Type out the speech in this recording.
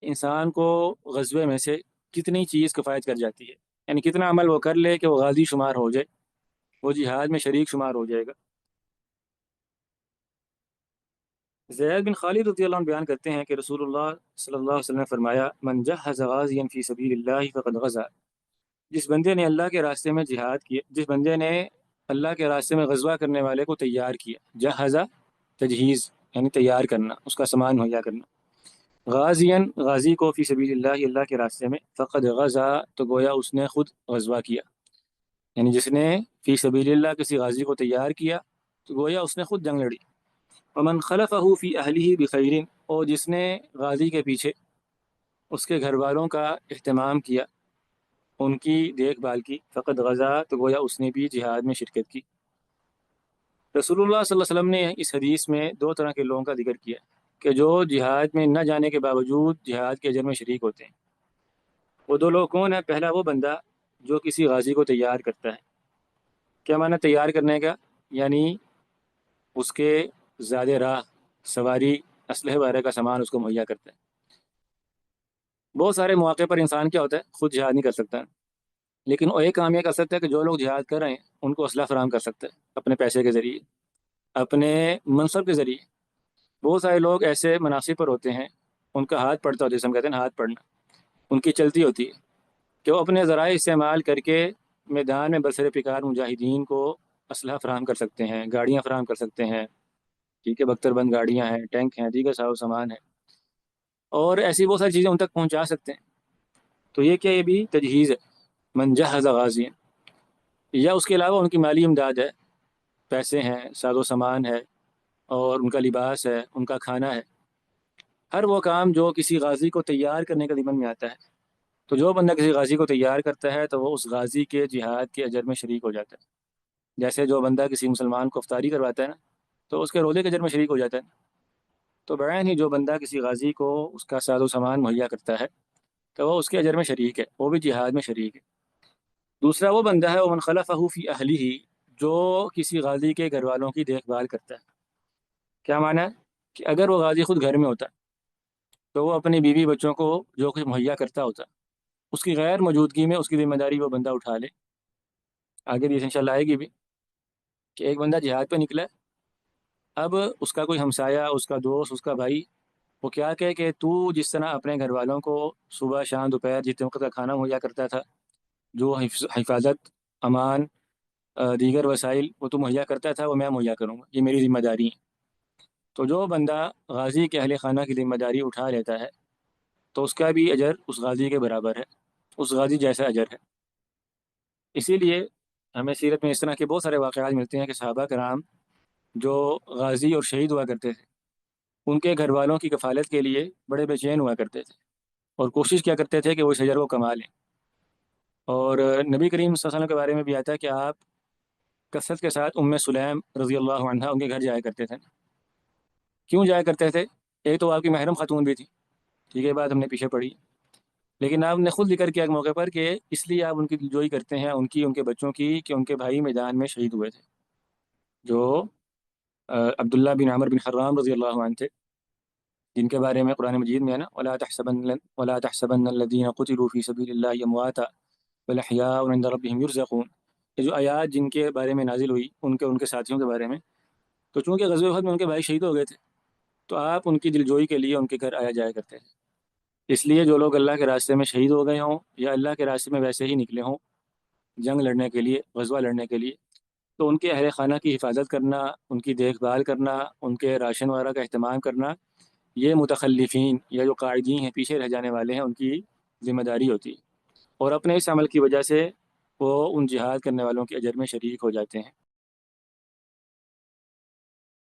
انسان کو غزوے میں سے کتنی چیز کفایت کر جاتی ہے، یعنی کتنا عمل وہ کر لے کہ وہ غازی شمار ہو جائے، وہ جہاد میں شریک شمار ہو جائے گا۔ زید بن خالد رضی اللہ عنہ بیان کرتے ہیں کہ رسول اللہ صلی اللہ علیہ وسلم نے فرمایا، من جہز غازیا فی سبیل اللہ فقد غزا، جس بندے نے اللہ کے راستے میں جہاد کیا، جس بندے نے اللہ کے راستے میں غزوہ کرنے والے کو تیار کیا، جہزا تجہیز یعنی تیار کرنا، اس کا سامان مہیا کرنا، غازین غازی کو فی سبیل اللہ اللہ کے راستے میں، فقد غزا تو گویا اس نے خود غزوہ کیا، یعنی جس نے فی سبیل اللہ کسی غازی کو تیار کیا تو گویا اس نے خود جنگ لڑی۔ ومن خلفہ فی اہلہ بخیر، اور جس نے غازی کے پیچھے اس کے گھر والوں کا اہتمام کیا، ان کی دیکھ بھال کی، فقد غزا تو گویا اس نے بھی جہاد میں شرکت کی۔ رسول اللہ صلی اللہ علیہ وسلم نے اس حدیث میں دو طرح کے لوگوں کا ذکر کیا کہ جو جہاد میں نہ جانے کے باوجود جہاد کے اجر میں شریک ہوتے ہیں۔ وہ دو لوگ کون ہیں؟ پہلا وہ بندہ جو کسی غازی کو تیار کرتا ہے۔ کیا معنی تیار کرنے کا؟ یعنی اس کے زیادہ راہ، سواری، اسلحے وغیرہ کا سامان اس کو مہیا کرتا ہے۔ بہت سارے مواقع پر انسان کیا ہوتا ہے، خود جہاد نہیں کر سکتا، لیکن وہ ایک کام یہ کر سکتا ہے کہ جو لوگ جہاد کر رہے ہیں ان کو اسلحہ فراہم کر سکتا ہے، اپنے پیسے کے ذریعے، اپنے منصب کے ذریعے۔ بہت سارے لوگ ایسے مناصب پر ہوتے ہیں، ان کا ہاتھ پڑتا ہوتا ہے، جسے ہم کہتے ہیں نا ہاتھ پڑنا، ان کی چلتی ہوتی ہے کہ وہ اپنے ذرائع استعمال کر کے میدان میں برسر پیکار مجاہدین کو اسلحہ فراہم کر سکتے ہیں، گاڑیاں فراہم کر سکتے ہیں، ٹھیک ہے، بختر بند گاڑیاں ہیں، ٹینک ہیں، دیگر ساز و سامان ہے، اور ایسی بہت ساری چیزیں ان تک پہنچا سکتے ہیں۔ تو یہ کیا، یہ بھی تجہیز ہے، من جہز غازیا، یا اس کے علاوہ ان کی مالی امداد ہے، پیسے ہیں، ساز و سامان ہے، اور ان کا لباس ہے، ان کا کھانا ہے، ہر وہ کام جو کسی غازی کو تیار کرنے کا ضمن میں آتا ہے۔ تو جو بندہ کسی غازی کو تیار کرتا ہے تو وہ اس غازی کے جہاد کے اجر میں شریک ہو جاتا ہے۔ جیسے جو بندہ کسی مسلمان کو افطاری کرواتا ہے نا، تو اس کے روزے کے اجر میں شریک ہو جاتا ہے۔ تو بیان ہی جو بندہ کسی غازی کو اس کا ساز و سامان مہیا کرتا ہے تو وہ اس کے اجر میں شریک ہے، وہ بھی جہاد میں شریک ہے۔ دوسرا وہ بندہ ہے ومن خلفہ فی اہلہ، جو کسی غازی کے گھر والوں کی دیکھ بھال کرتا ہے۔ کیا معنی ہے؟ کہ اگر وہ غازی خود گھر میں ہوتا تو وہ اپنی بیوی بچوں کو جو کچھ مہیا کرتا ہوتا، اس کی غیر موجودگی میں اس کی ذمہ داری وہ بندہ اٹھا لے۔ آگے بھی انشاءاللہ آئے گی بھی کہ ایک بندہ جہاد پہ نکلا ہے، اب اس کا کوئی ہمسایہ، اس کا دوست، اس کا بھائی، وہ کیا کہے کہ تو جس طرح اپنے گھر والوں کو صبح شام دوپہر جتنے وقت کا کھانا مہیا کرتا تھا، جو حفاظت، امان، دیگر وسائل وہ تو مہیا کرتا تھا، وہ میں مہیا کروں گا، یہ میری ذمہ داری ہے۔ تو جو بندہ غازی کے اہل خانہ کی ذمہ داری اٹھا لیتا ہے تو اس کا بھی اجر اس غازی کے برابر ہے، اس غازی جیسا اجر ہے۔ اسی لیے ہمیں سیرت میں اس طرح کے بہت سارے واقعات ملتے ہیں کہ صحابہ کرام جو غازی اور شہید ہوا کرتے تھے، ان کے گھر والوں کی کفالت کے لیے بڑے بے چین ہوا کرتے تھے اور کوشش کیا کرتے تھے کہ وہ اس اجر کو کما لیں۔ اور نبی کریم صلی اللہ علیہ وسلم کے بارے میں بھی آتا ہے کہ آپ کثرت کے ساتھ سلیم رضی اللہ عنہ ان کے گھر جایا کرتے تھے۔ کیوں جایا کرتے تھے؟ ایک تو آپ کی محرم خاتون بھی تھی، ٹھیک ہے، بات ہم نے پیچھے پڑھی، لیکن آپ نے خود ذکر کیا ایک موقع پر کہ اس لیے آپ ان کی دلجوئی کرتے ہیں، ان کی، ان کے بچوں کی، کہ ان کے بھائی میدان میں شہید ہوئے تھے، جو عبداللہ بن عمر بن حرام رضی اللہ عنہ تھے، جن کے بارے میں قرآن مجید میں ہے نا، ولا تحسبن الذين قتلوا في سبيل الله امواتا بل احياء عند ربهم يرزقون، یہ جو آیات جن کے بارے میں نازل ہوئی ان کے ساتھیوں کے بارے میں، تو چونکہ غزوہ احد میں ان کے بھائی شہید ہو گئے تھے تو آپ ان کی دلجوئی کے لیے ان کے گھر آیا جایا کرتے تھے۔ اس لیے جو لوگ اللہ کے راستے میں شہید ہو گئے ہوں یا اللہ کے راستے میں ویسے ہی نکلے ہوں جنگ لڑنے کے لیے، غزوہ لڑنے کے لیے، تو ان کے اہل خانہ کی حفاظت کرنا، ان کی دیکھ بھال کرنا، ان کے راشن وغیرہ کا اہتمام کرنا، یہ متخلفین یا جو قاعدین ہیں، پیچھے رہ جانے والے ہیں، ان کی ذمہ داری ہوتی ہے، اور اپنے اس عمل کی وجہ سے وہ ان جہاد کرنے والوں کے اجر میں شریک ہو جاتے ہیں۔